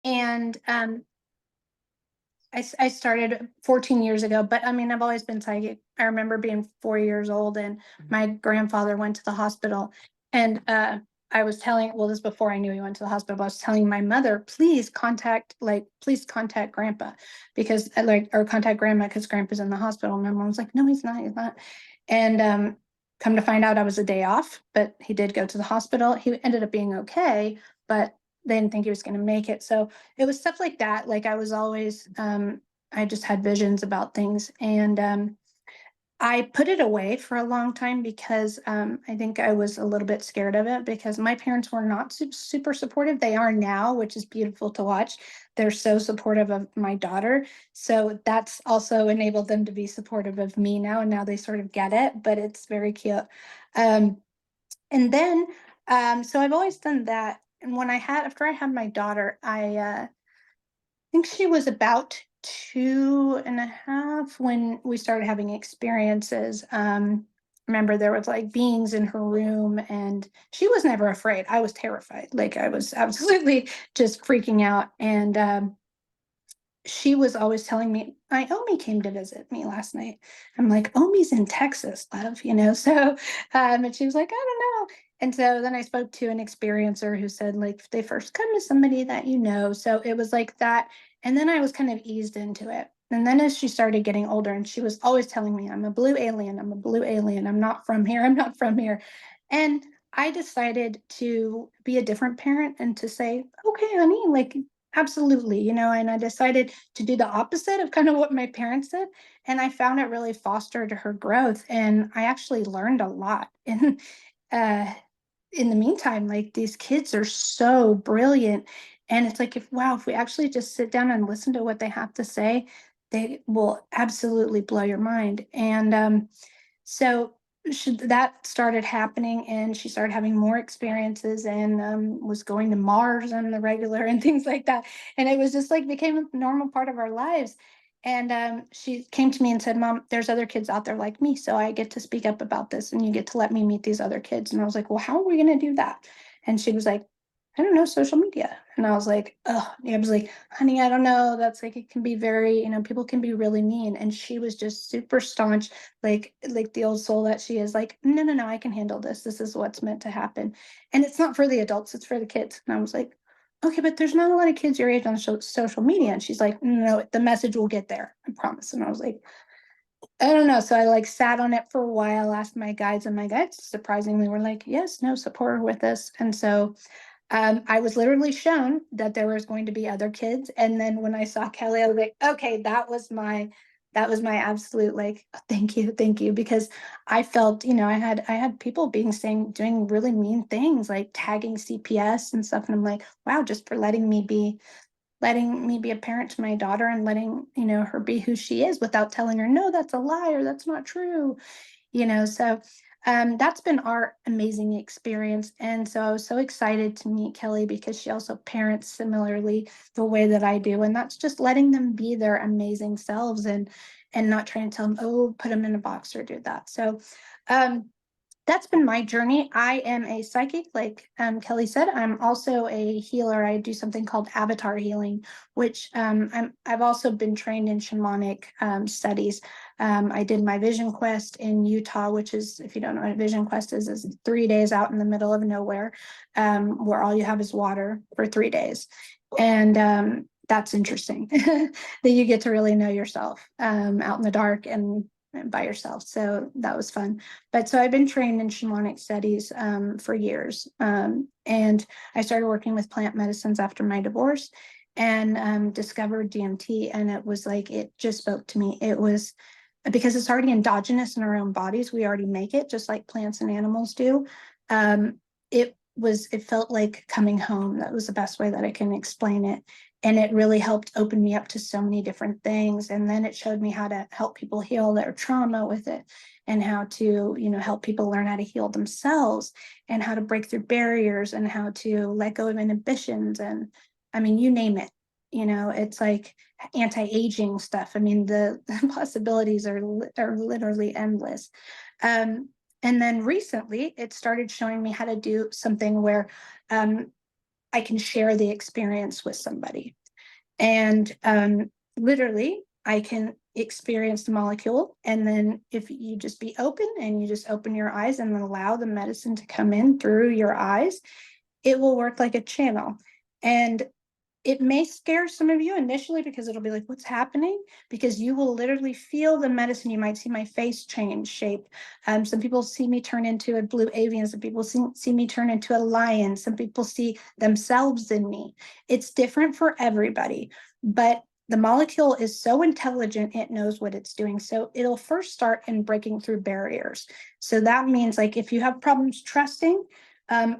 And I started 14 years ago, but I mean, I've always been psychic. I remember being 4 years old and my grandfather went to the hospital. And I was telling, well, this is before I knew he went to the hospital, but I was telling my mother, please contact grandpa because or contact grandma because grandpa's in the hospital. And my mom was like, no, he's not. And come to find out I was a day off, but he did go to the hospital. He ended up being okay, but they didn't think he was going to make it. So it was stuff like that. Like I was always, I just had visions about things. And I put it away for a long time because I think I was a little bit scared of it because my parents were not super supportive. They are now, which is beautiful to watch. They're so supportive of my daughter. So that's also enabled them to be supportive of me now. And now they sort of get it, but it's very cute. Um, and then, so I've always done that. And after I had my daughter, I think she was about 2.5 when we started having experiences. Remember there was like beings in her room and she was never afraid. I was terrified. Like I was absolutely just freaking out. And she was always telling me, Naomi came to visit me last night. I'm like, Omi's in Texas, love, you know? So, and she was like, I don't know. And so then I spoke to an experiencer who said, like, they first come to somebody that you know. So it was like that. And then I was kind of eased into it. And then as she started getting older, and she was always telling me, I'm a blue alien, I'm a blue alien, I'm not from here, I'm not from here. And I decided to be a different parent and to say, okay, honey, like, absolutely, you know, and I decided to do the opposite of kind of what my parents did. And I found it really fostered her growth. And I actually learned a lot. And uh, in the meantime, like these kids are so brilliant. And it's like, if we actually just sit down and listen to what they have to say, they will absolutely blow your mind. And so that started happening and she started having more experiences and was going to Mars on the regular and things like that. And it was just like became a normal part of our lives. And she came to me and said, Mom, there's other kids out there like me. So I get to speak up about this and you get to let me meet these other kids. And I was like, well, how are we going to do that? And she was like, I don't know, social media. And I was like, oh, I was like, honey, I don't know. That's like, it can be very, people can be really mean. And she was just super staunch, like the old soul that she is, like, no, no, no, I can handle this. This is what's meant to happen. And it's not for the adults, it's for the kids. And I was like, okay, but there's not a lot of kids your age on social media. And she's like, no, the message will get there, I promise. And I was like, I don't know. So I like sat on it for a while, asked my guides, and my guides surprisingly were like, yes, no, support her with this. And so I was literally shown that there was going to be other kids. And then when I saw Kelly, I was like, okay, that was my absolute like, thank you. Because I felt, I had people doing really mean things like tagging CPS and stuff. And I'm like, wow, just for letting me be a parent to my daughter and letting, her be who she is without telling her, no, that's a lie or that's not true. So that's been our amazing experience. And so I was so excited to meet Kelly because she also parents similarly the way that I do. And that's just letting them be their amazing selves and not trying to tell them, oh, put them in a box or do that. So um, that's been my journey. I am a psychic, like Kelly said. I'm also a healer. I do something called avatar healing, which I've also been trained in shamanic studies. I did my Vision Quest in Utah, which is, if you don't know what a Vision Quest is 3 days out in the middle of nowhere, where all you have is water for 3 days. And that's interesting that you get to really know yourself out in the dark and by yourself. So that was fun. But so I've been trained in shamanic studies for years. And I started working with plant medicines after my divorce and discovered DMT. And it was like, it just spoke to me. It was because it's already endogenous in our own bodies. We already make it just like plants and animals do. It felt like coming home. That was the best way that I can explain it. And it really helped open me up to so many different things. And then it showed me how to help people heal their trauma with it and how to, help people learn how to heal themselves and how to break through barriers and how to let go of inhibitions. And I mean, you name it, it's like anti-aging stuff. I mean, the possibilities are literally endless. And then recently it started showing me how to do something where I can share the experience with somebody. And literally, I can experience the molecule. And then if you just be open and you just open your eyes and allow the medicine to come in through your eyes, it will work like a channel. And it may scare some of you initially because it'll be like, what's happening? Because you will literally feel the medicine. You might see my face change shape. Some people see me turn into a blue avian. Some people see me turn into a lion. Some people see themselves in me. It's different for everybody, but the molecule is so intelligent, it knows what it's doing. So it'll first start in breaking through barriers. So that means like if you have problems trusting,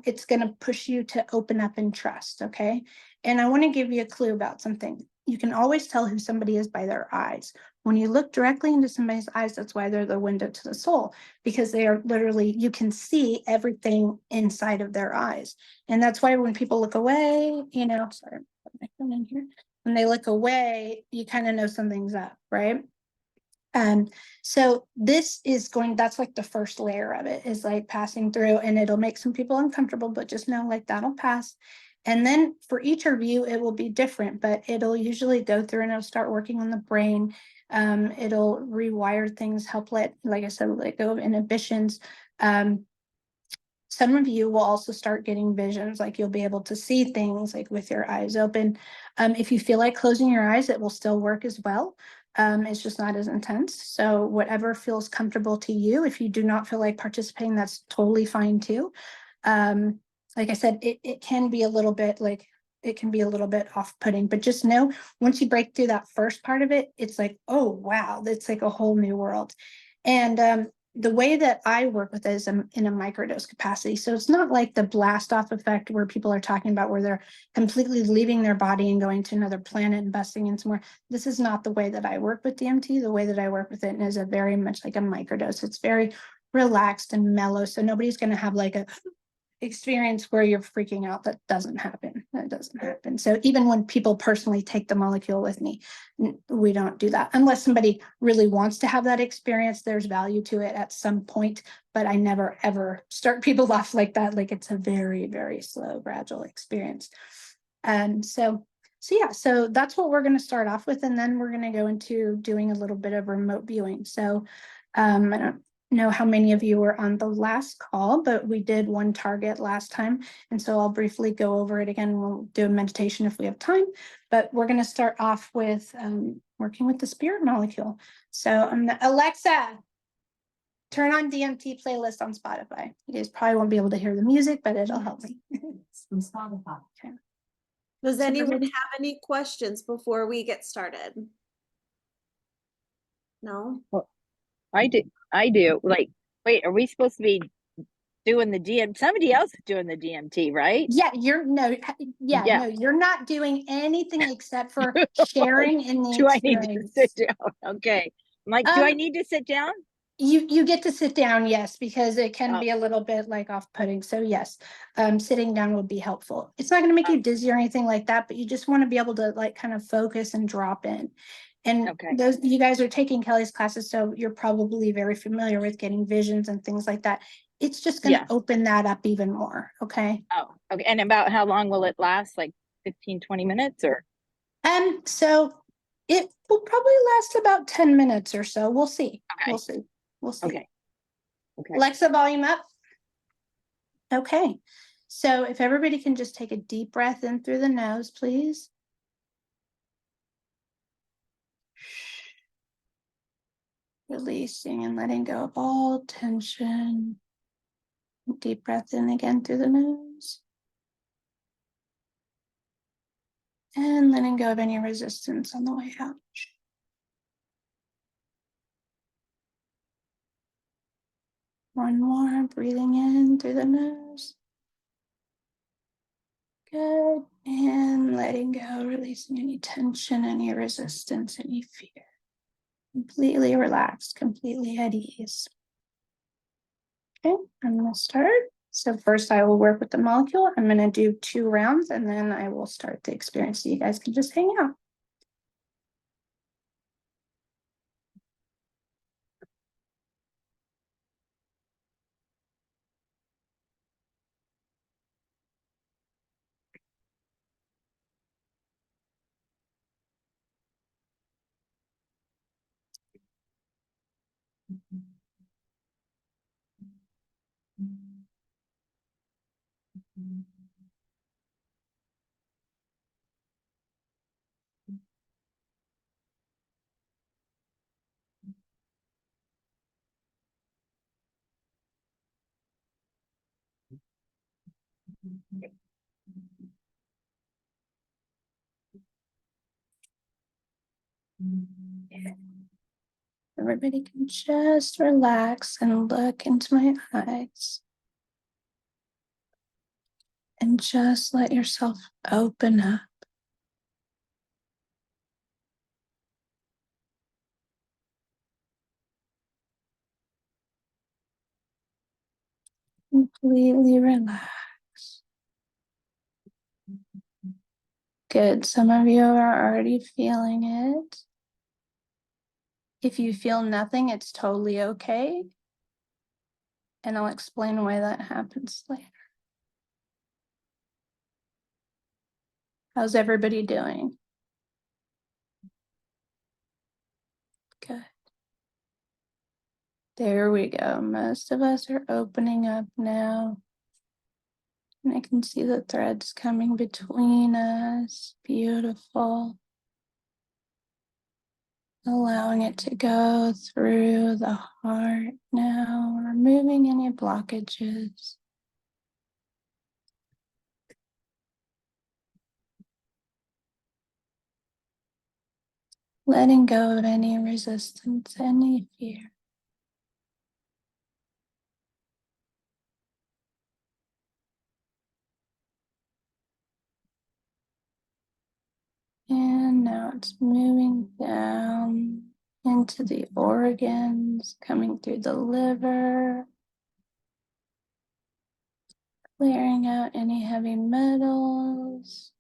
it's going to push you to open up and trust. Okay. And I want to give you a clue about something. You can always tell who somebody is by their eyes. When you look directly into somebody's eyes, that's why they're the window to the soul, because they are literally, you can see everything inside of their eyes. And that's why when people look away, you know, sorry, put my phone in here. When they look away, you kind of know something's up, right? So this is going, that's like the first layer of it is like passing through, and it'll make some people uncomfortable, but just know like that'll pass. And then for each of you, it will be different, but it'll usually go through and it'll start working on the brain. It'll rewire things, help let, like I said, let go of inhibitions. Some of you will also start getting visions, like you'll be able to see things like with your eyes open. If you feel like closing your eyes, it will still work as well. It's just not as intense. So whatever feels comfortable to you. If you do not feel like participating, that's totally fine too. Like I said, it can be a little bit like, it can be a little bit off-putting, but just know once you break through that first part of it, it's like, oh, wow, that's like a whole new world. And the way that I work with it is in a microdose capacity. So it's not like the blast off effect where people are talking about where they're completely leaving their body and going to another planet and busting in somewhere. This is not the way that I work with DMT. The way that I work with it is a very much like a microdose. It's very relaxed and mellow. So nobody's going to have like a experience where you're freaking out. That doesn't happen. That doesn't happen. So even when people personally take the molecule with me, we don't do that unless somebody really wants to have that experience. There's value to it at some point, but I never ever start people off like that. Like it's a very, very slow, gradual experience. So yeah, so that's what we're going to start off with, and then we're going to go into doing a little bit of remote viewing. So I don't know how many of you were on the last call, but we did one target last time. And so I'll briefly go over it again. We'll do a meditation if we have time, but we're going to start off with working with the spirit molecule. So Alexa, turn on DMT playlist on Spotify. You guys probably won't be able to hear the music, but it'll help me. On Spotify. Okay. Does So anyone everybody- have any questions before we get started? No? I do. Like, wait, are we supposed to be doing the DM? Somebody else is doing the DMT, right? Yeah, you're not doing anything except for sharing in the Do I need to experience. sit down? Okay. I'm like, do I need to sit down? You get to sit down, yes, because it can Oh. be a little bit like off-putting. So yes, sitting down would be helpful. It's not going to make you dizzy or anything like that, but you just want to be able to like kind of focus and drop in. And Okay. those, you guys are taking Kelly's classes, so you're probably very familiar with getting visions and things like that. It's just going to Yes. open that up even more. Okay. Oh, okay. And about how long will it last? Like 15, 20 minutes or? So it will probably last about 10 minutes or so. We'll see. Okay. We'll see. We'll see. Okay. Okay. Alexa, volume up. Okay. So if everybody can just take a deep breath in through the nose, please. Releasing and letting go of all tension. Deep breath in again through the nose. And letting go of any resistance on the way out. One more, breathing in through the nose. Good. And letting go, releasing any tension, any resistance, any fear. Completely relaxed, completely at ease. Okay, I'm going to start. So first I will work with the molecule. I'm going to do 2 rounds and then I will start the experience. So you guys can just hang out. Yeah. Everybody can just relax and look into my eyes. And just let yourself open up. Completely relax. Good. Some of you are already feeling it. If you feel nothing, it's totally okay. And I'll explain why that happens later. How's everybody doing? Good. There we go. Most of us are opening up now. And I can see the threads coming between us. Beautiful. Allowing it to go through the heart now, removing any blockages. Letting go of any resistance, any fear. And now it's moving down into the organs, coming through the liver, clearing out any heavy metals.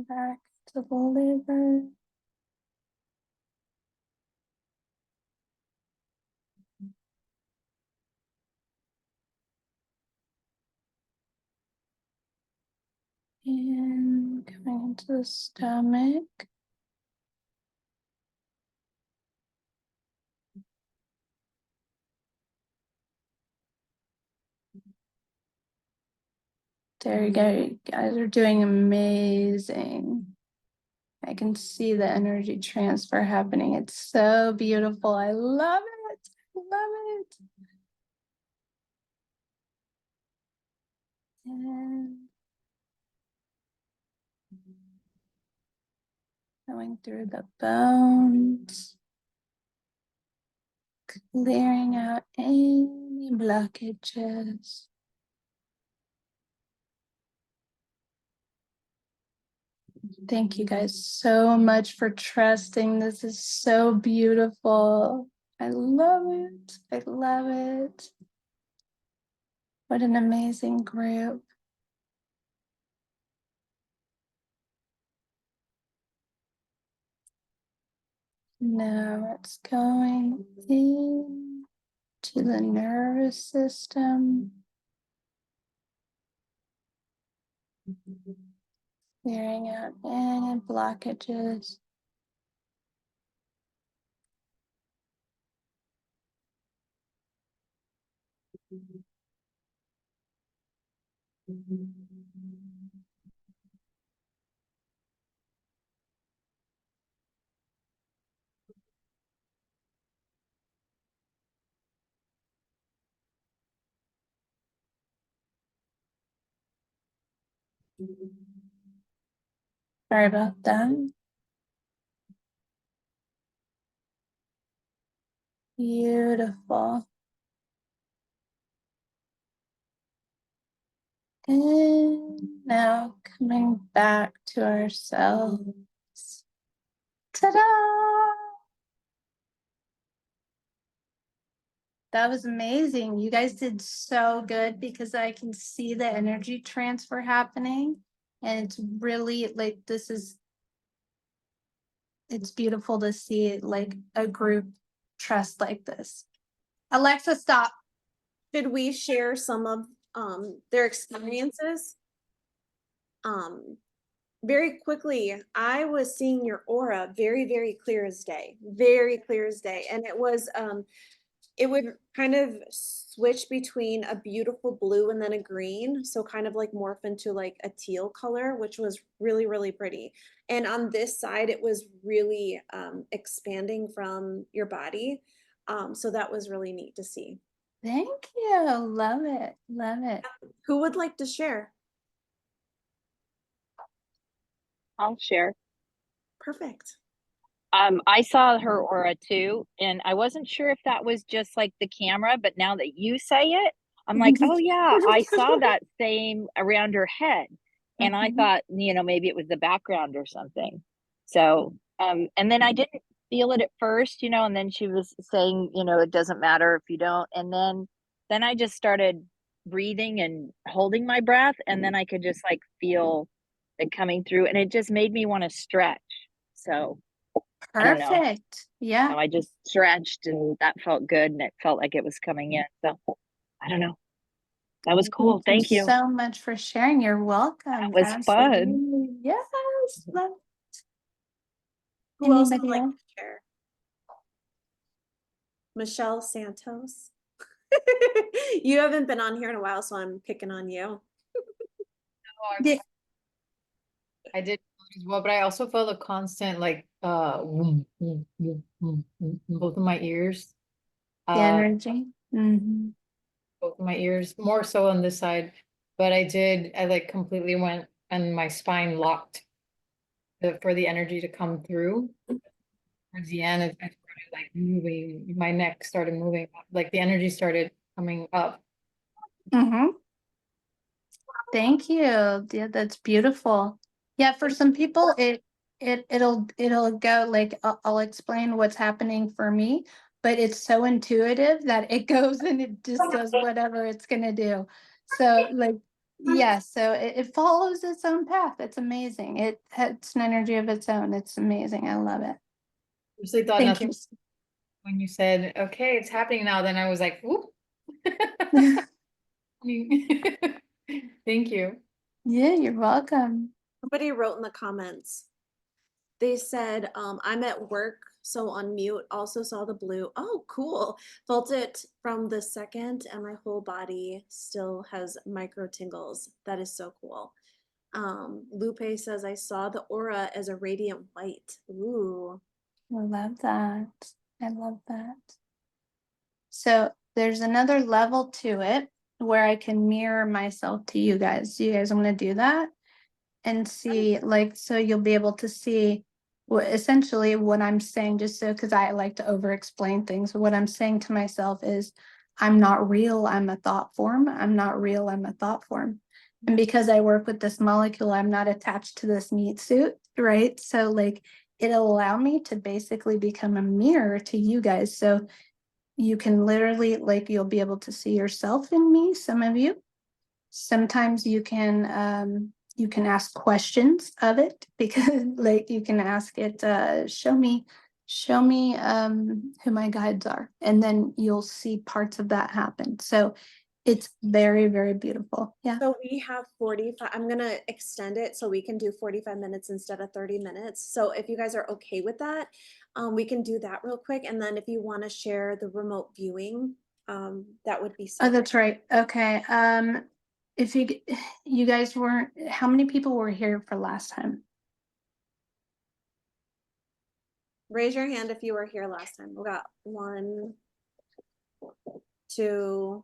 Back to the liver. And coming into the stomach. There you go. You guys are doing amazing. I can see the energy transfer happening. It's so beautiful. I love it. I love it. And going through the bones, clearing out any blockages. Thank you guys so much for trusting. This is so beautiful. I love it. I love it. What an amazing group. Now it's going in to the nervous system. Clearing out any blockages. Sorry about that. Beautiful. And now coming back to ourselves. Ta-da! That was amazing. You guys did so good because I can see the energy transfer happening. And it's really like it's beautiful to see like a group trust like this. Alexa, stop. Should we share some of their experiences? very quickly, I was seeing your aura very, very clear as day, very clear as day. And it would kind of switch between a beautiful blue and then a green. So kind of like morph into like a teal color, which was really, really pretty. And on this side, it was really expanding from your body. So that was really neat to see. Thank you. Love it. Love it. Who would like to share? I'll share. Perfect. I saw her aura too, and I wasn't sure if that was just like the camera, but now that you say it, I'm like, oh yeah, I saw that same around her head. And I Mhm. thought, maybe it was the background or something. So, and then I didn't feel it at first, and then she was saying, it doesn't matter if you don't. And then I just started breathing and holding my breath, and then I could just like feel it coming through, and it just made me want to stretch. So, I don't know. Perfect. Yeah. I just stretched and that felt good and it felt like it was coming in. So I don't know. That was cool. Thank you. So much for sharing. You're welcome. That was fun. Absolutely. Yes. Love Who else would Anybody like else? to share? Michelle Santos. You haven't been on here in a while, so I'm picking on you. Yeah. I did as well, but I also felt a constant like vroom, vroom, vroom, vroom, vroom in both of my ears. The Uh, energy. Mhm. both of my ears, more so on this side. But I like completely went and my spine locked for the energy to come through. Towards the end, I started like moving, my neck started moving, like the energy started coming up. Mhm. Thank you. Yeah, that's beautiful. Yeah, for some people it'll go like I'll explain what's happening for me, but it's so intuitive that it goes and it just does whatever it's gonna do. So like yeah, so it follows its own path. It's amazing. It has an energy of its own. It's amazing. I love it. Usually thought Thank nothing when you said, okay, it's happening now, then I was like, whoop. you. Thank you. Yeah, you're welcome. Somebody wrote in the comments. They said, I'm at work, so on mute. Also saw the blue. Oh, cool. Felt it from the second, and my whole body still has micro tingles. That is so cool. Lupe says, I saw the aura as a radiant white. Ooh. I love that. I love that. So there's another level to it where I can mirror myself to you guys. Do you guys want to do that? And see, like, so you'll be able to see what essentially what I'm saying, just so because I like to over explain things. What I'm saying to myself is, I'm not real, I'm a thought form. I'm not real, I'm a thought form. And because I work with this molecule, I'm not attached to this meat suit, right? So, like, it'll allow me to basically become a mirror to you guys. So, you can literally, like, you'll be able to see yourself in me, some of you. Sometimes you can ask questions of it because like you can ask it, show me who my guides are, and then you'll see parts of that happen. So it's very, very beautiful. Yeah. So we have 45. I'm going to extend it so we can do 45 minutes instead of 30 minutes. So if you guys are okay with that, we can do that real quick. And then if you want to share the remote viewing, that would be so Oh, great. that's right. Okay. If you guys weren't, how many people were here for last time? Raise your hand if you were here last time. We got 1, 2,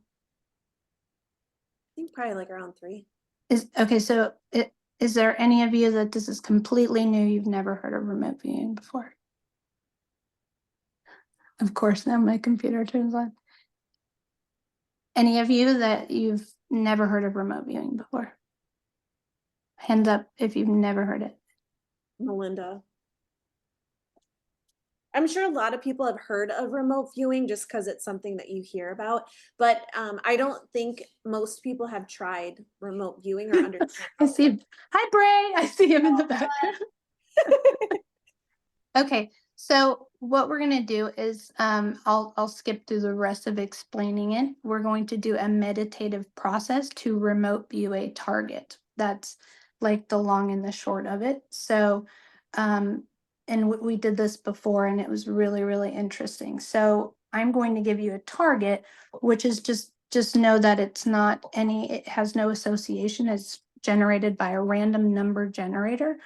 I think probably like around 3. Is okay, so is there any of you that this is completely new? You've never heard of remote viewing before? Of course, now my computer turns on. Any of you that you've never heard of remote viewing before? Hands up if you've never heard it. Melinda. I'm sure a lot of people have heard of remote viewing just because it's something that you hear about, but I don't think most people have tried remote viewing or understand. I see him. Hi, Bray. I see him in the background. Okay, so what we're gonna do is I'll skip through the rest of explaining it. We're going to do a meditative process to remote view a target. That's like the long and the short of it. So, and we did this before and it was really, really interesting. So I'm going to give you a target, which is just know that it's not any, it has no association. It's generated by a random number generator,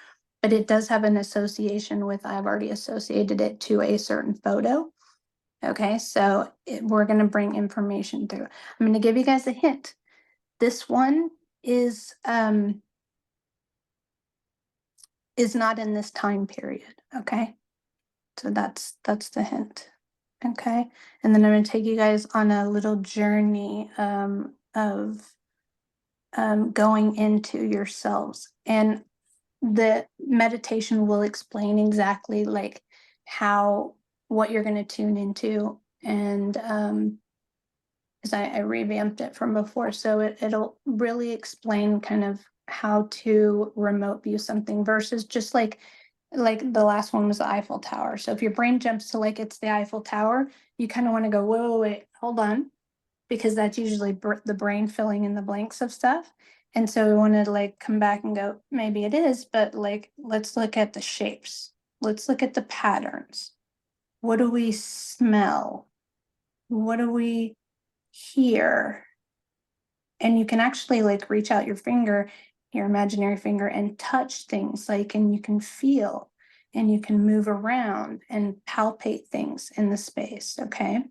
but it does have an association with, I've already associated it to a certain photo. Okay, so we're going to bring information through. I'm going to give you guys a hint. This one is not in this time period. Okay, so that's the hint. Okay, and then I'm going to take you guys on a little journey of going into yourselves, and the meditation will explain exactly like how, what you're going to tune into, and because I revamped it from before, so it'll really explain kind of how to remote view something versus just like the last one was the Eiffel Tower. So if your brain jumps to like it's the Eiffel Tower, you kind of want to go, whoa, wait, hold on, because that's usually the brain filling in the blanks of stuff. And so we want to like come back and go, maybe it is, but like let's look at the shapes. Let's look at the patterns. What do we smell? What do we hear? And you can actually like reach out your finger, your imaginary finger, and touch things like, and you can feel and you can move around and palpate things in the space. Okay,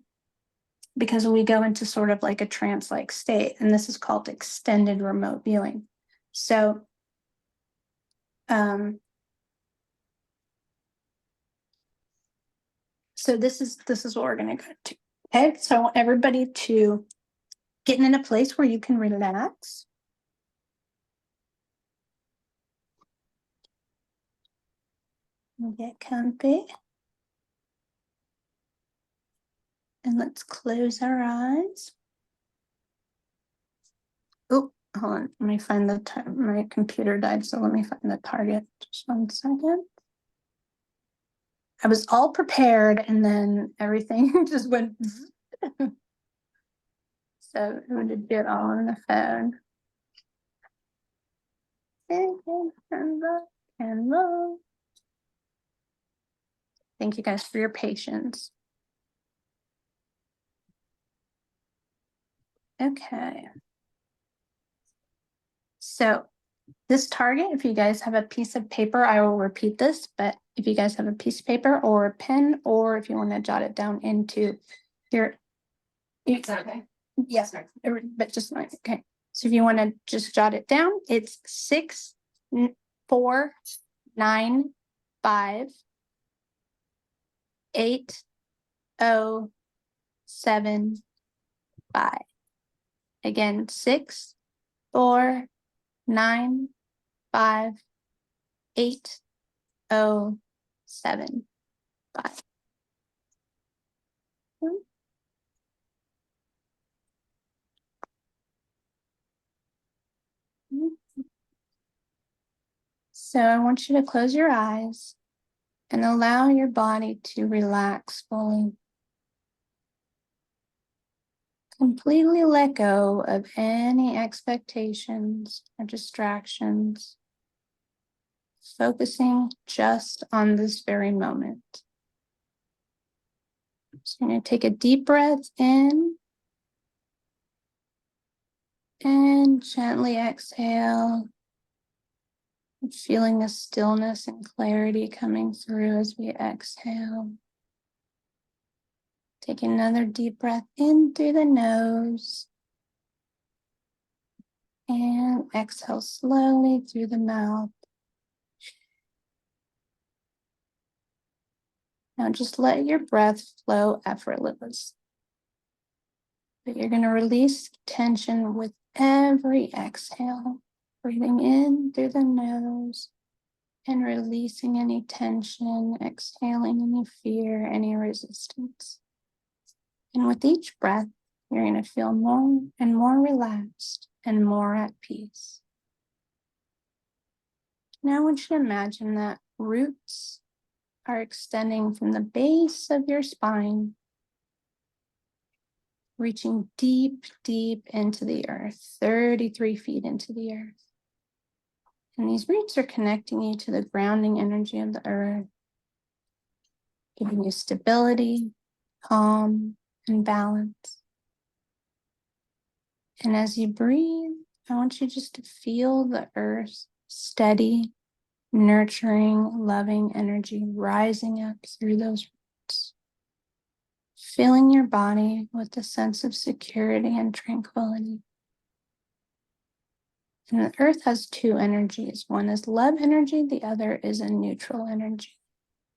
because we go into sort of like a trance-like state, and this is called extended remote viewing. So this is what we're going to go to. Okay, so I want everybody to get in a place where you can relax. Get comfy. And let's close our eyes. Oh, hold on. Let me find the my computer died, so let me find the target. Just 1 second. I was all prepared and then everything just went. So I'm going to do it all on the phone. Thank you guys for your patience. Okay. So this target, if you guys have a piece of paper, I will repeat this, but if you guys have a piece of paper or a pen, or if you want to jot it down into your. Okay. Yes, but just like, okay. So if you want to just jot it down, it's 6 4 9 5 8 0 7 5. Again, 6 4 9 5 8 0 7 5. So I want you to close your eyes and allow your body to relax fully. Completely let go of any expectations or distractions, focusing just on this very moment. So you're going to take a deep breath in and gently exhale, feeling the stillness and clarity coming through as we exhale. Take another deep breath in through the nose and exhale slowly through the mouth. Now just let your breath flow effortlessly. But you're going to release tension with every exhale, breathing in through the nose and releasing any tension, exhaling any fear, any resistance. And with each breath, you're going to feel more and more relaxed and more at peace. Now I want you to imagine that roots are extending from the base of your spine, reaching deep, deep into the earth, 33 feet into the earth. And these roots are connecting you to the grounding energy of the earth, giving you stability, calm, and balance. And as you breathe, I want you just to feel the earth's steady, nurturing, loving energy rising up through those roots, filling your body with a sense of security and tranquility. And the earth has two energies. One is love energy, the other is a neutral energy.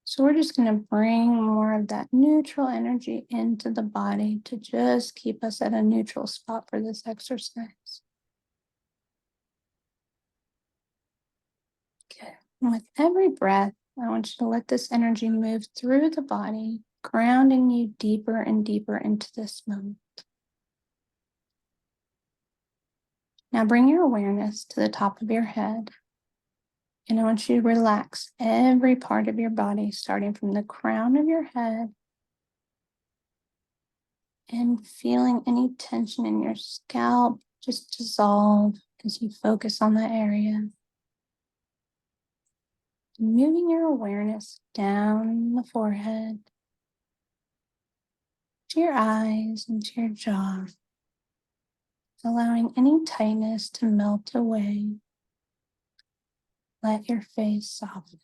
So we're just going to bring more of that neutral energy into the body to just keep us at a neutral spot for this exercise. Good. And with every breath, I want you to let this energy move through the body, grounding you deeper and deeper into this moment. Now bring your awareness to the top of your head. And I want you to relax every part of your body, starting from the crown of your head and feeling any tension in your scalp just dissolve as you focus on that area. Moving your awareness down the forehead to your eyes and to your jaw, allowing any tightness to melt away. Let your face soften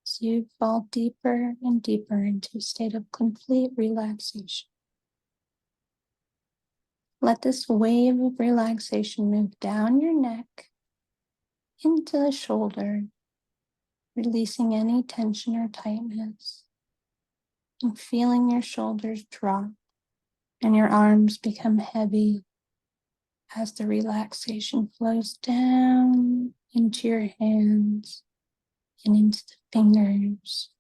as you fall deeper and deeper into a state of complete relaxation. Let this wave of relaxation move down your neck into the shoulder, releasing any tension or tightness, and feeling your shoulders drop and your arms become heavy as the relaxation flows down into your hands and into the fingers.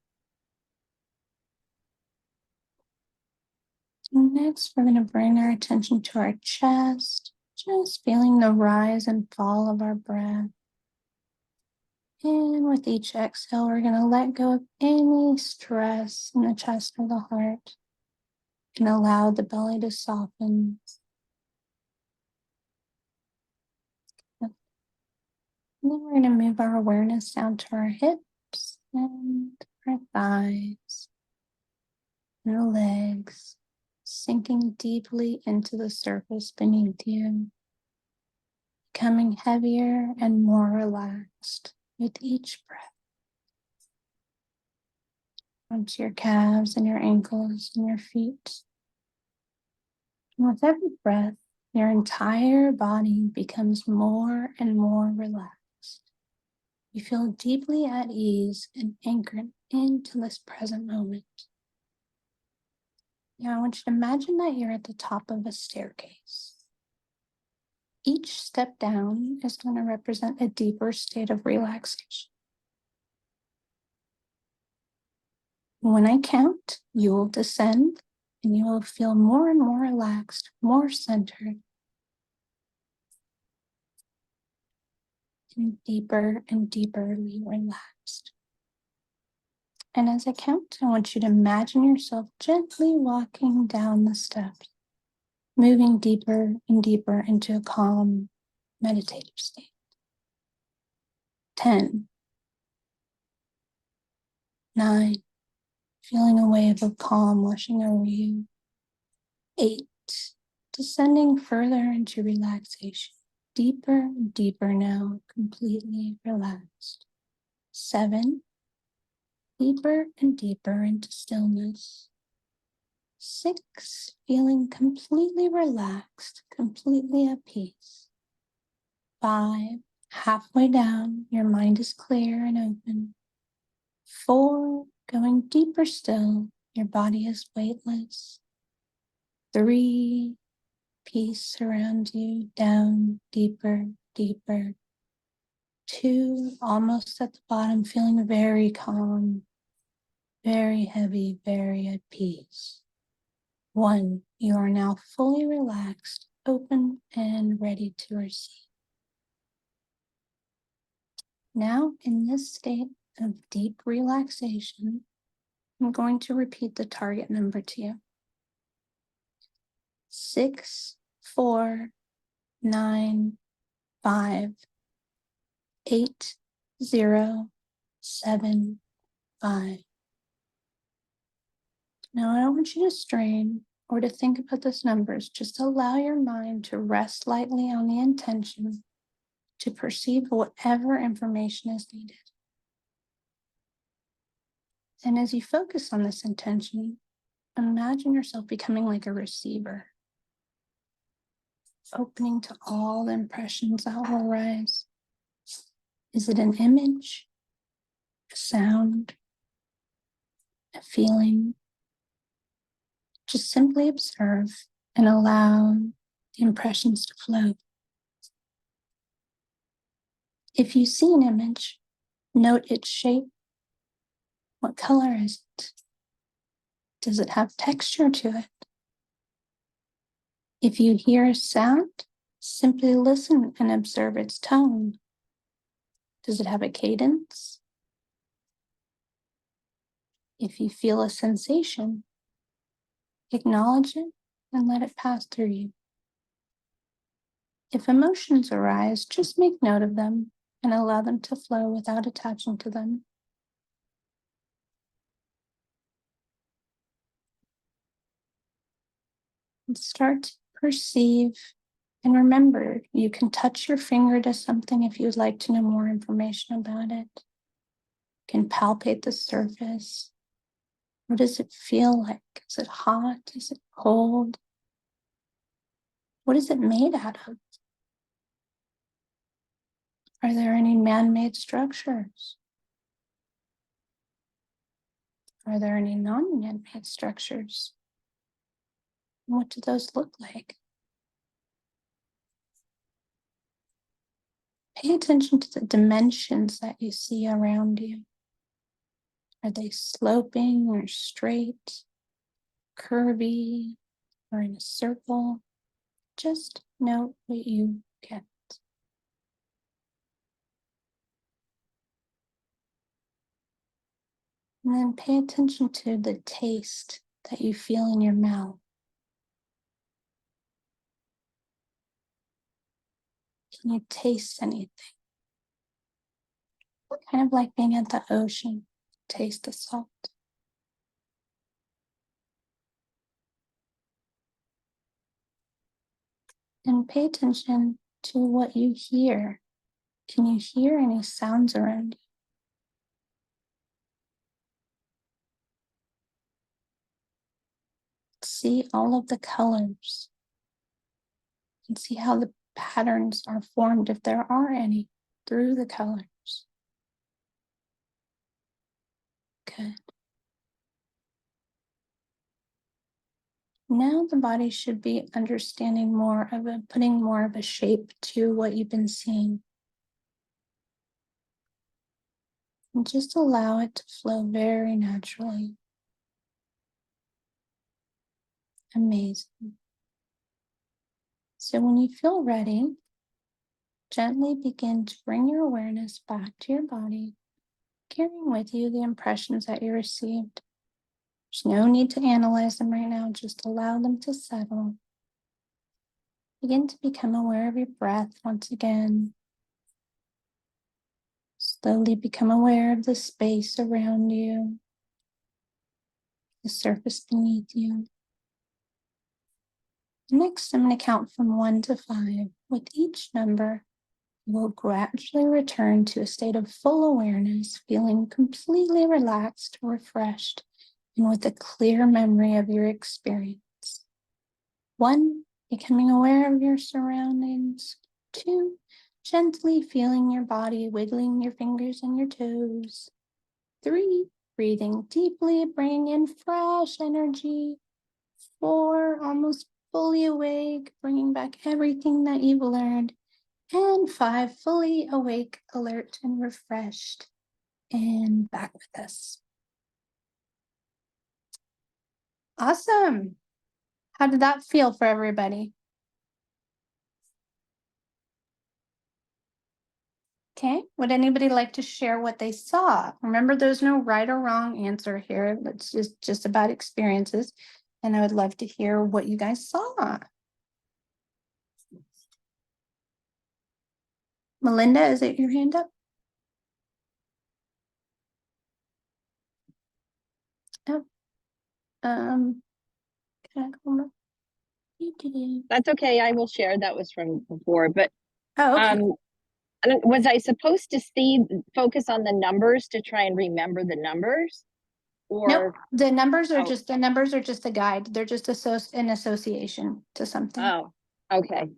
And next, we're going to bring our attention to our chest, just feeling the rise and fall of our breath. And with each exhale, we're going to let go of any stress in the chest or the heart and allow the belly to soften. And then we're going to move our awareness down to our hips and our thighs and our legs, sinking deeply into the surface beneath you, becoming heavier and more relaxed with each breath. Onto your calves and your ankles and your feet. And with every breath, your entire body becomes more and more relaxed. You feel deeply at ease and anchored into this present moment. Now I want you to imagine that you're at the top of a staircase. Each step down is going to represent a deeper state of relaxation. When I count, you will descend and you will feel more and more relaxed, more centered, and deeperly relaxed. And as I count, I want you to imagine yourself gently walking down the steps, moving deeper and deeper into a calm, meditative state. 10, 9, feeling a wave of calm washing over you. 8, descending further into relaxation. Deeper and deeper now, completely relaxed. 7, deeper and deeper into stillness. 6, feeling completely relaxed, completely at peace. 5, halfway down, your mind is clear and open. 4, going deeper still, your body is weightless. 3, peace surrounds you, down, deeper, deeper. 2, almost at the bottom, feeling very calm, very heavy, very at peace. 1, you are now fully relaxed, open, and ready to receive. Now, in this state of deep relaxation, I'm going to repeat the target number to you. 6, 4, 9, 5, 8, 0, 7, 5. Now, I don't want you to strain or to think about those numbers. Just allow your mind to rest lightly on the intention to perceive whatever information is needed. And as you focus on this intention, imagine yourself becoming like a receiver, opening to all the impressions that will arise. Is it an image, a sound, a feeling? Just simply observe and allow the impressions to flow. If you see an image, note its shape. What color is it? Does it have texture to it? If you hear a sound, simply listen and observe its tone. Does it have a cadence? If you feel a sensation, acknowledge it and let it pass through you. If emotions arise, just make note of them and allow them to flow without attaching to them. And start to perceive and remember, you can touch your finger to something if you'd like to know more information about it. You can palpate the surface. What does it feel like? Is it hot? Is it cold? What is it made out of? Are there any man-made structures? Are there any non-man-made structures? What do those look like? Pay attention to the dimensions that you see around you. Are they sloping or straight, curvy, or in a circle? Just note what you get. And then pay attention to the taste that you feel in your mouth. Can you taste anything? Kind of like being at the ocean, taste the salt. And pay attention to what you hear. Can you hear any sounds around you? See all of the colors and see how the patterns are formed, if there are any, through the colors. Good. Now the body should be understanding more of it, putting more of a shape to what you've been seeing. And just allow it to flow very naturally. Amazing. So when you feel ready, gently begin to bring your awareness back to your body, carrying with you the impressions that you received. There's no need to analyze them right now, just allow them to settle. Begin to become aware of your breath once again. Slowly become aware of the space around you, the surface beneath you. Next, I'm going to count from 1 to 5. With each number, you will gradually return to a state of full awareness, feeling completely relaxed, refreshed, and with a clear memory of your experience. 1, becoming aware of your surroundings. 2, gently feeling your body, wiggling your fingers and your toes. 3, breathing deeply, bringing in fresh energy. 4, almost fully awake, bringing back everything that you've learned. And 5, fully awake, alert, and refreshed. And back with us. Awesome. How did that feel for everybody? Okay, would anybody like to share what they saw? Remember, there's no right or wrong answer here. It's just about experiences. And I would love to hear what you guys saw. Melinda, is it your hand up? Can I go more? Oh, That's okay. I will share. That was from before, but okay. was I supposed to focus on the numbers to try and remember the numbers? Nope, Or, the numbers are oh, just, a guide. They're just an association to something. oh, okay.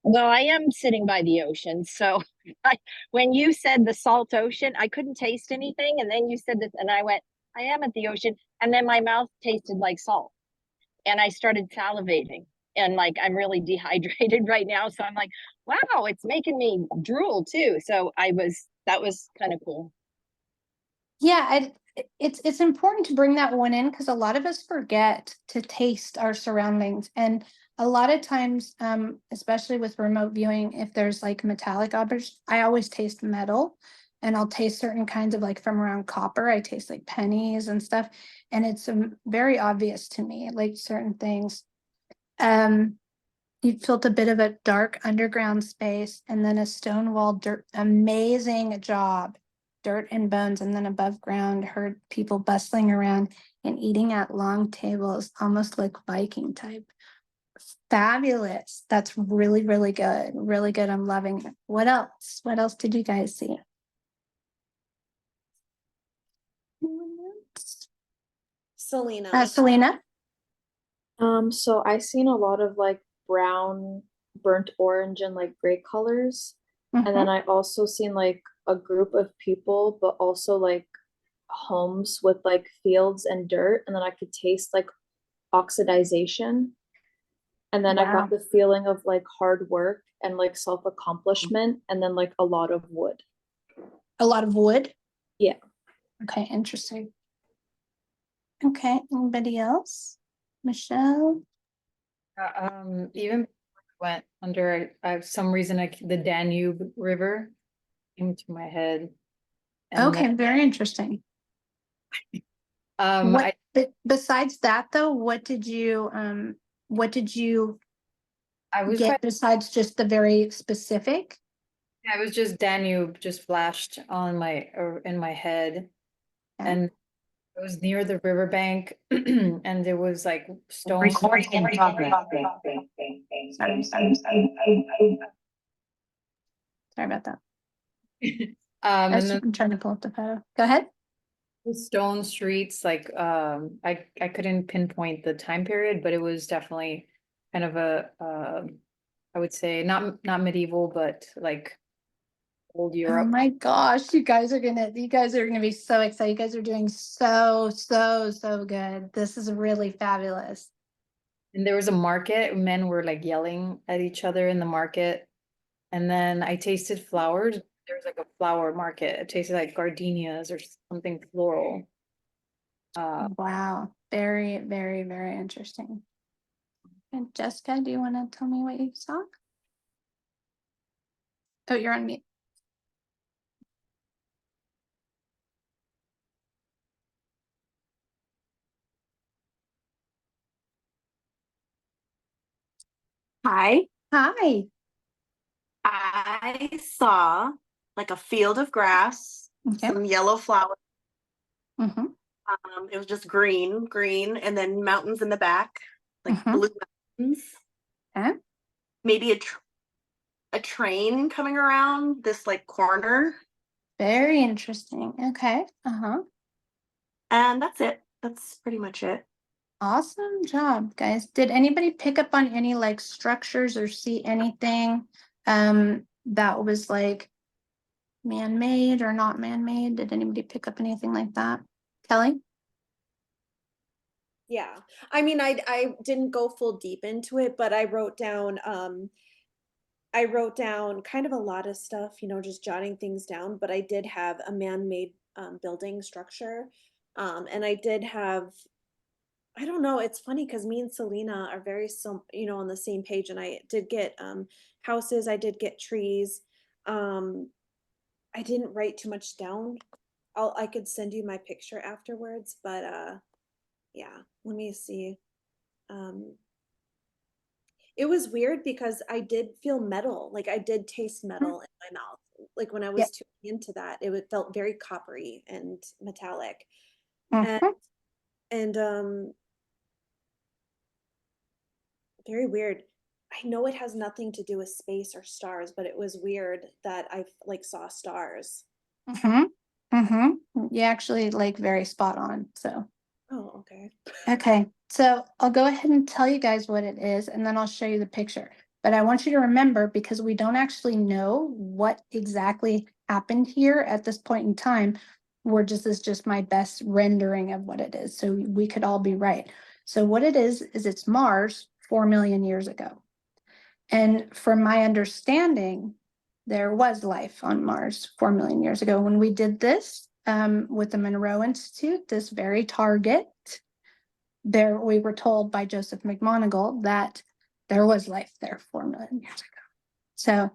Well, I am sitting by the ocean, so when you said the salt ocean, I couldn't taste anything, and then you said this, and I went, I am at the ocean, and then my mouth tasted like salt, and I started salivating, and like I'm really dehydrated right now, so I'm like, wow, it's making me drool too. So that was kind of cool. Yeah, it's important to bring that one in because a lot of us forget to taste our surroundings. And a lot of times, especially with remote viewing, if there's like metallic objects, I always taste metal and I'll taste certain kinds of like from around copper. I taste like pennies and stuff. And it's very obvious to me, like certain things. You felt a bit of a dark underground space and then a stone wall dirt. Amazing job. Dirt and bones, and then above ground, heard people bustling around and eating at long tables, almost like Viking type. Fabulous. That's really, really good. Really good. I'm loving it. What else? What else did you guys see? Selena? So I seen a lot of like brown, burnt orange and like gray colors. And then Mhm. I also seen like a group of people, but also like homes with like fields and dirt. And then I could taste like oxidization. And then I Wow. got the feeling of like hard work and like self-accomplishment and then like a lot of wood. A lot of wood? Yeah. Okay, interesting. Okay, anybody else? Michelle? Even went under, some reason, the Danube River came to my head. And Okay, then, very interesting. I Besides that though, what did you was get quite, besides just the very specific? I was just Danube just flashed on in my head. Okay. And it was near the riverbank and there was like stone. Recording in progress. Sorry about that. And then I'm trying to pull up the photo. Go ahead. the stone streets, like, I couldn't pinpoint the time period, but it was definitely kind of I would say not medieval, but like old Oh Europe. my gosh, you guys are gonna be so excited. You guys are doing so good. This is really fabulous. And there was a market, men were like yelling at each other in the market. And then I tasted flowers. There was like a flower market. It tasted like gardenias or something floral. Wow. Very, very, very interesting. And Jessica, do you want to tell me what you saw? Oh, you're on mute. Hi, Hi. I saw like a field of grass, Okay. some yellow flowers. Mm-hmm. It was just green, and then mountains in the back, like Mhm. blue mountains. Okay. Maybe a train coming around this like corner, Very interesting. Okay. Uh-huh. and that's it. That's pretty much it. Awesome job, guys. Did anybody pick up on any like structures or see anything that was like man-made or not man-made? Did anybody pick up anything like that? Kelly? Yeah. I mean, I didn't go full deep into it, but I wrote down kind of a lot of stuff, just jotting things down, but I did have a man-made building structure. And I did have, I don't know, it's funny because me and Selena are very on the same page, and I did get houses, I did get trees. Um, I didn't write too much down. I could send you my picture afterwards, but yeah, let me see. Um, it was weird because I did feel metal, like I did taste metal in my mouth. Like when I Yeah. was tuning into that, felt very coppery and metallic. And Mhm. And very weird. I know it has nothing to do with space or stars, but it was weird that I like saw stars. Mm-hmm. Mm-hmm. You actually like very spot on. So, Oh, okay. okay. So I'll go ahead and tell you guys what it is, and then I'll show you the picture. But I want you to remember, because we don't actually know what exactly happened here at this point in time, this is just my best rendering of what it is. So we could all be right. So what it is it's Mars 4 million years ago. And from my understanding, there was life on Mars 4 million years ago. When we did this with the Monroe Institute, this very target, there we were told by Joseph McMoneagle that there was life there 4 million years ago. So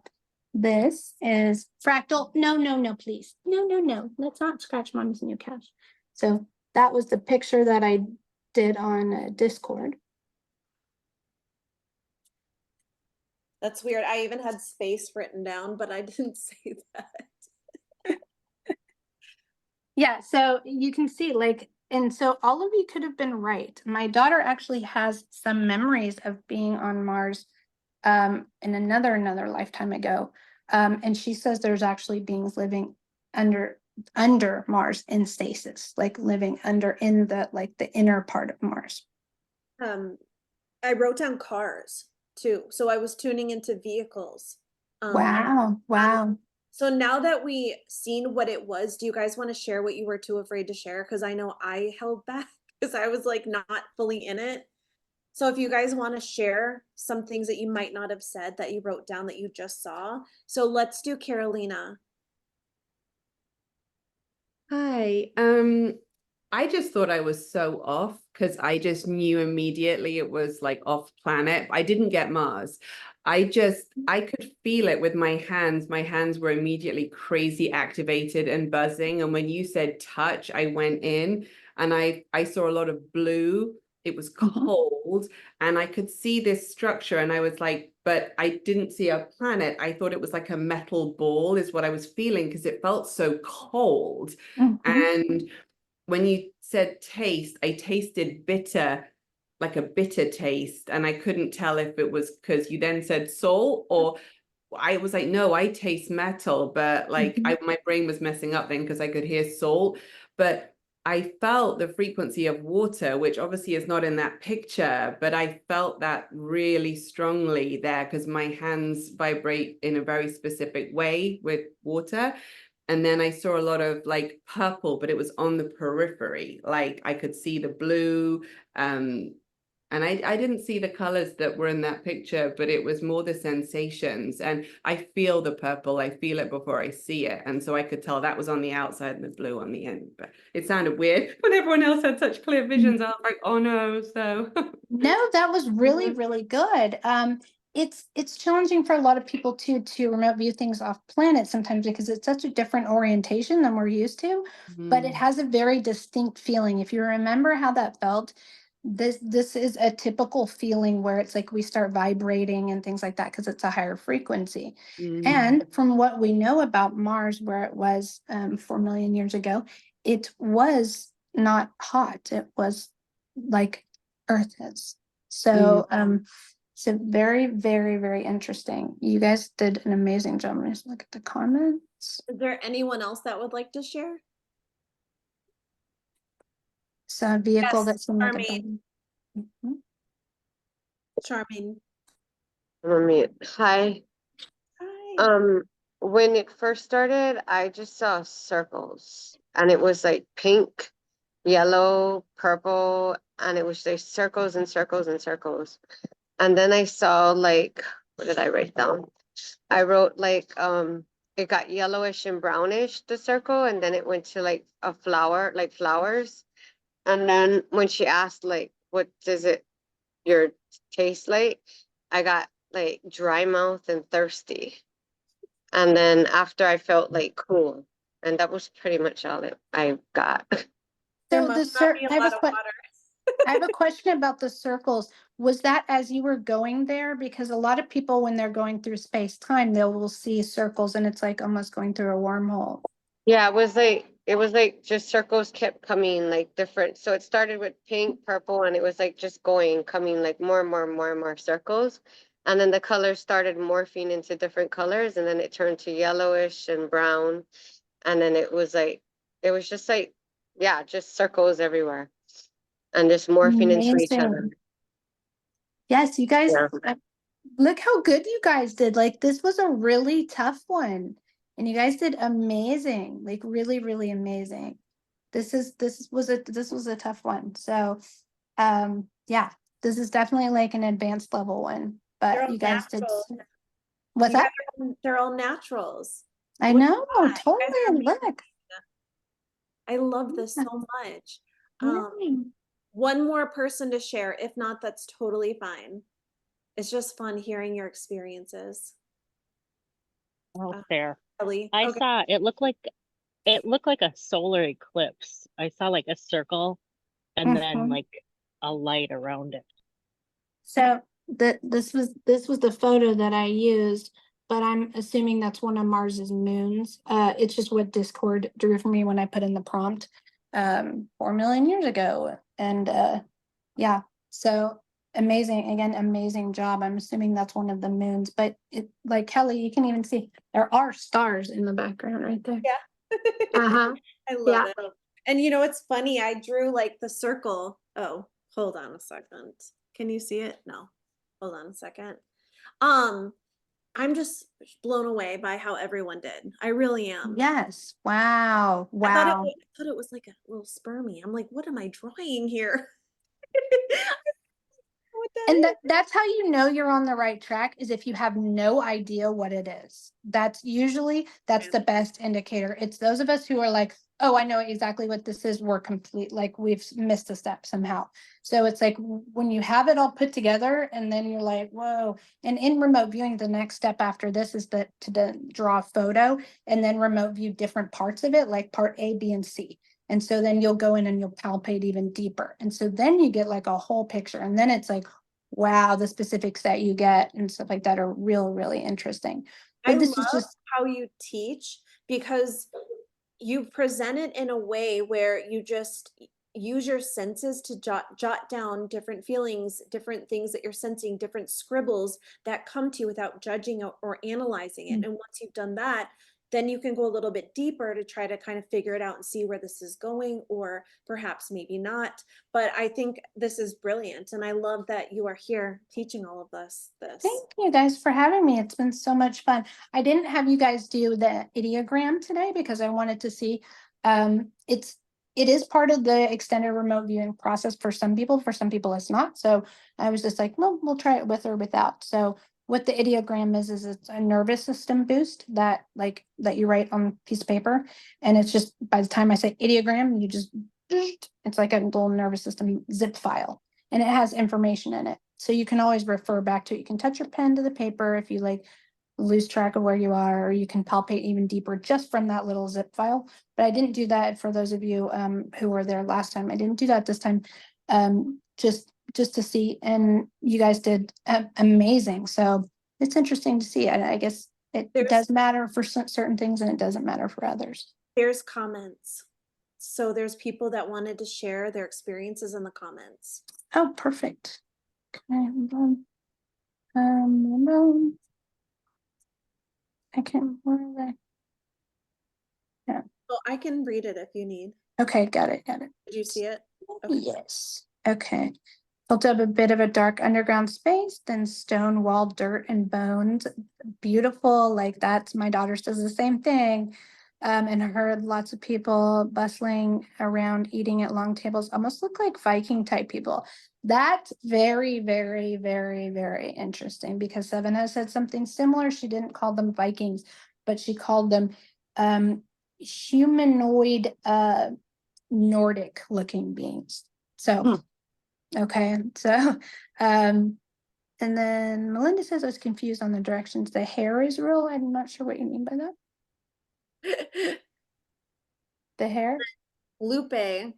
this is fractal. No, no, no, please. No, no, no. Let's not scratch Mommy's new couch. So that was the picture that I did on Discord. That's weird. I even had space written down, but I didn't say that. Yeah, so you can see like, and so all of you could have been right. My daughter actually has some memories of being on Mars in another lifetime ago. And she says there's actually beings living under Mars in stasis, like living in the inner part of Mars. I wrote down cars too. So I was tuning into vehicles. Wow, wow. So now that we seen what it was, do you guys want to share what you were too afraid to share? Because I know I held back because I was like not fully in it. So if you guys want to share some things that you might not have said that you wrote down that you just saw. So let's do Carolina. Hi. I just thought I was so off because I just knew immediately it was like off planet. I didn't get Mars. I could feel it with my hands. My hands were immediately crazy activated and buzzing. And when you said touch, I went in and I saw a lot of blue. It was cold and I could see this structure and I was like, but I didn't see a planet. I thought it was like a metal ball is what I was feeling because it felt so cold. And when you said taste, I tasted bitter, like a bitter taste. And I couldn't tell if it was because you then said salt or I was like, no, I taste metal. But like my brain was messing up then because I could hear salt. But I felt the frequency of water, which obviously is not in that picture, but I felt that really strongly there because my hands vibrate in a very specific way with water. And then I saw a lot of like purple, but it was on the periphery. Like I could see the blue. And I didn't see the colors that were in that picture, but it was more the sensations. And I feel the purple. I feel it before I see it. And so I could tell that was on the outside and the blue on the end. But it sounded weird when everyone else had such clear visions. I was like, oh no. So No, that was really, really good. It's challenging for a lot of people too to remote view things off planet sometimes because it's such a different orientation than we're used to, but it has a very distinct feeling. If you remember how that felt, this is a typical feeling where it's like we start vibrating and things like that because it's a higher frequency. And from what we know about Mars, where it was 4 million years ago, it was not hot. It was like Earth is. So so very, very, very interesting. You guys did an amazing job. Let me just look at the comments. Is there anyone else that would like to share? So a vehicle Yes, that's in like a Charmaine. building. Charmaine. Hi. Hi. When it first started, I just saw circles and it was like pink, yellow, purple, and it was like circles and circles and circles. And then I saw like, what did I write down? I wrote like, it got yellowish and brownish, the circle, and then it went to like a flower, like flowers. And then when she asked like, what does your taste like? I got like dry mouth and thirsty. And then after I felt like cool. And that was pretty much all that I got. There So must not be a lot of water. I have a question about the circles. Was that as you were going there? Because a lot of people, when they're going through space time, they will see circles and it's like almost going through a wormhole. Yeah, it was like it was like just circles kept coming like different. So it started with pink, purple, and it was like just coming like more and more and more and more circles. And then the colors started morphing into different colors, and then it turned to yellowish and brown. And then it was like, it was just like, yeah, just circles everywhere and just morphing into each other. Amazing. Yes, you guys, Yeah. look how good you guys did. Like, this was a really tough one. And you guys did amazing, like really, really amazing. This was a tough one. So, yeah, this is definitely like an advanced level one, They're but all you guys did. natural. What's You that? guys they're all naturals. I Look at know, that. You guys are totally. amazing. Look. I love this Yeah. so much. Yeah. One more person to share. If not, that's totally fine. It's just fun hearing your experiences. Oh, fair. Ellie, I okay. saw it looked like a solar eclipse. I saw like a circle and then Mhm. like a light around it. So this was the photo that I used, but I'm assuming that's one of Mars's moons. It's just what Discord drew for me when I put in the prompt 4 million years ago. And yeah, so amazing, again, amazing job. I'm assuming that's one of the moons, but it, like Kelly, you can even see there are stars in the background right there. Yeah. Uh-huh. I love Yeah. it. And you know what's funny? I drew like the circle. Oh, hold on a second. Can you see it? No. Hold on a second. I'm just blown away by how everyone did. I really am. Yes. Wow. Wow. I thought it was like a little spermie. I'm like, what am I drawing here? What that And is. that's how you know you're on the right track, is if you have no idea what it is. That's the best indicator. It's those of us who are like, oh, I know exactly what this is. We're complete, like we've missed a step somehow. So it's like when you have it all put together and then you're like, whoa. And in remote viewing, the next step after this is to draw a photo and then remote view different parts of it, like part A, B, and C. And so then you'll go in and you'll palpate even deeper. And so then you get like a whole picture. And then it's like, wow, the specifics that you get and stuff like that are really interesting. I But this is love just how you teach because you present it in a way where you just use your senses to jot down different feelings, different things that you're sensing, different scribbles that come to you without judging or analyzing it. And once you've done that, then you can go a little bit deeper to try to kind of figure it out and see where this is going, or perhaps maybe not. But I think this is brilliant. And I love that you are here teaching all of this. thank you guys for having me. It's been so much fun. I didn't have you guys do the ideogram today because I wanted to see it is part of the extended remote viewing process for some people it's not. So I was just like, well, we'll try it with or without. So what the ideogram is it's a nervous system boost that you write on a piece of paper, and it's just, by the time I say ideogram, you just, it's like a little nervous system zip file, and it has information in it. So you can always refer back to it. You can touch your pen to the paper if you like lose track of where you are, or you can palpate even deeper just from that little zip file. But I didn't do that for those of you who were there last time. I didn't do that this time, just to see, and you guys did amazing. So it's interesting to see. I guess it does matter for certain things and it doesn't matter for others. There's comments. So there's people that wanted to share their experiences in the comments. Oh, perfect. Okay, hold on. I can't remember. Yeah. Well, I can read it if you need. Okay, got it. Did you see it? Okay. Yes. Okay. Built up a bit of a dark underground space, then stone wall, dirt, and bones. Beautiful. Like that's, my daughter says the same thing. And I heard lots of people bustling around, eating at long tables, almost look like Viking type people. That's very interesting, because Seven has said something similar. She didn't call them Vikings, but she called them humanoid Nordic looking beings. So okay, so and then Melinda says I was confused on the directions. The hair is real. I'm not sure what you mean by that. The hair? Lupe,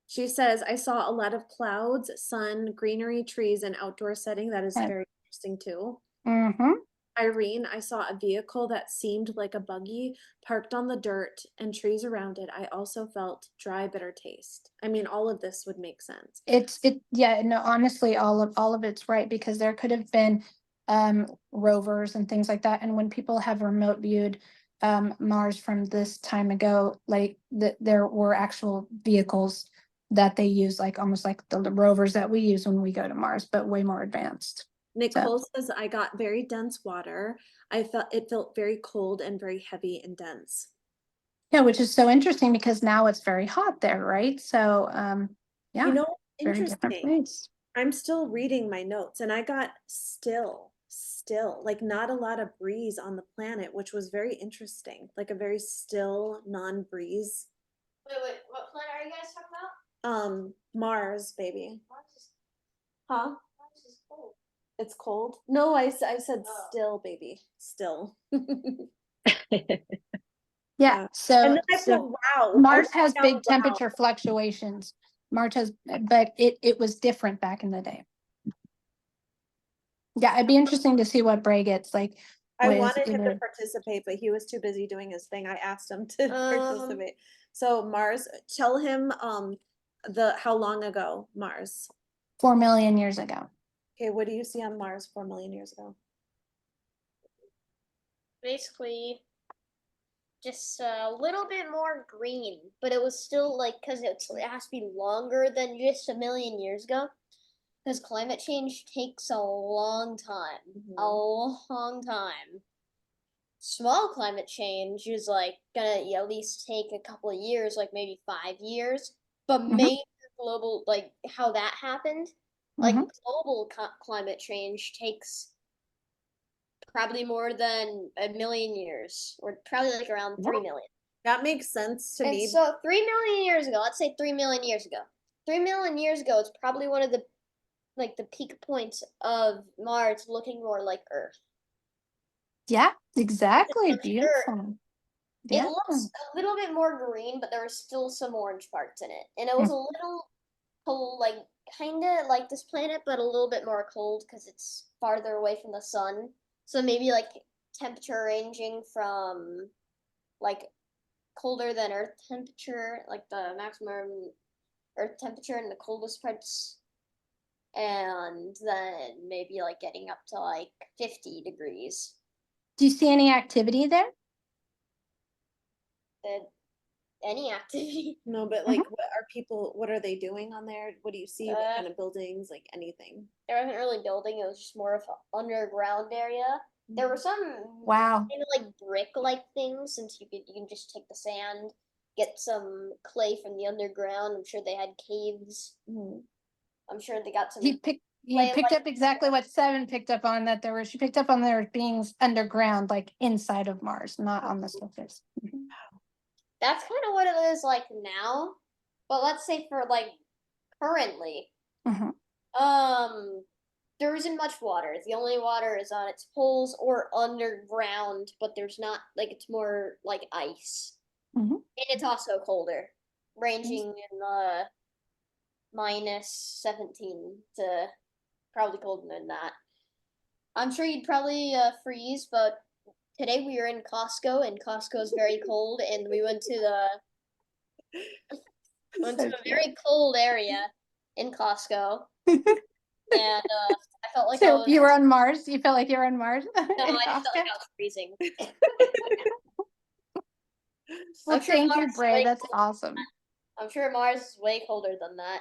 she says, I saw a lot of clouds, sun, greenery, trees, and outdoor setting. That is very interesting too. Mm-hmm. Irene, I saw a vehicle that seemed like a buggy parked on the dirt and trees around it. I also felt dry, bitter taste. I mean, all of this would make sense. Yeah, no, honestly, all of it's right, because there could have been rovers and things like that. And when people have remote viewed Mars from this time ago, like there were actual vehicles that they use, like almost like the rovers that we use when we go to Mars, but way more advanced. Nicole says I got very dense water. It felt very cold and very heavy and dense. Yeah, which is so interesting because now it's very hot there, right? So yeah, You know, very different interesting. place. I'm still reading my notes and I got still, like not a lot of breeze on the planet, which was very interesting. Like a very still, non-breeze. Wait, what planet are you guys talking about? Mars, baby. Mars is, Huh? Mars is cold. It's cold? No, I said Oh. still, baby. Still. Yeah, so, And then I so thought, wow. Mars I has wrote down, big wow. temperature fluctuations. Mars has, but it was different back in the day. Yeah, it'd be interesting to see what Bray gets, like. I what is wanted him to either- participate, but he was too busy doing his thing. I asked him to Um, participate. So Mars, tell him how long ago Mars. 4 million years ago. Okay, what do you see on Mars 4 million years ago? basically just a little bit more green, but it was still like, because it has to be longer than just 1 million years ago. Because climate change takes a long time. A long time. Small climate change is like gonna at least take a couple of years, like maybe 5 years. But major global, like how that happened, like Mhm. global climate change takes probably more than 1 million years, or probably like around 3 million. That makes sense to And me. so 3 million years ago, let's say 3 million years ago. 3 million years ago, it's probably one of the peak points of Mars looking more like Earth. Yeah, exactly. I'm sure Beautiful. It Yeah. looks a little bit more green, but there were still some orange parts in it. And it was a little cold, like kind of like this planet, but a little bit more cold because it's farther away from the sun. So maybe like temperature ranging from like colder than Earth temperature, like the maximum Earth temperature in the coldest parts, and then maybe like getting up to like 50 degrees. Do you see any activity there? Any activity. No, but like what are they doing on there? What do you see? What Uh, kind of buildings? Like anything? There wasn't really building, it was just more of an underground area. There were some Wow. kind of like brick-like things, since you can just take the sand, get some clay from the underground. I'm sure they had caves. I'm sure they got some. You picked up exactly what Seven picked up on, that she picked up on there being underground, like inside of Mars, not on the surface. That's kind of what it is like now. But let's say for like currently, Mhm. there isn't much water. The only water is on its poles or underground, but there's not, like, it's more like ice. Mhm. And it's also colder, ranging in the -17 to probably colder than that. I'm sure you'd probably freeze, but today we were in Costco, and Costco is very cold, and we went to a very cold area in Costco. And I felt like I So was. you were on Mars? You felt like you were on Mars? No, in I just felt like Costco? I was freezing. Well, I'm sure thank you, Mars is Bray. way That's colder. awesome. I'm sure Mars is way colder than that.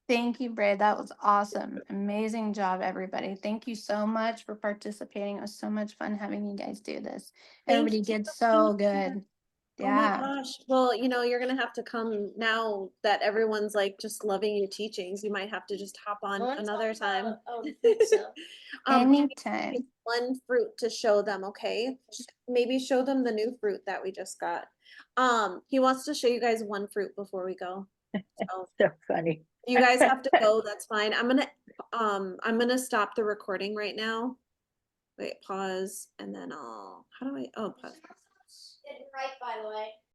Thank you, Bray. That was awesome. Amazing job, everybody. Thank you so much for participating. It was so much fun having you guys do this. Thank Everybody you did so so much. good. Oh my Yeah. gosh. Well, you're gonna have to come now that everyone's like just loving your teachings. You might have to just hop on another time. So. Anytime. One fruit to show them, okay? Maybe show them the new fruit that we just got. He wants to show you guys one fruit before we go. So So funny. you guys have to go, that's fine. I'm gonna stop the recording right now. Wait, pause, and then how do I, pause. Getting right, by the way.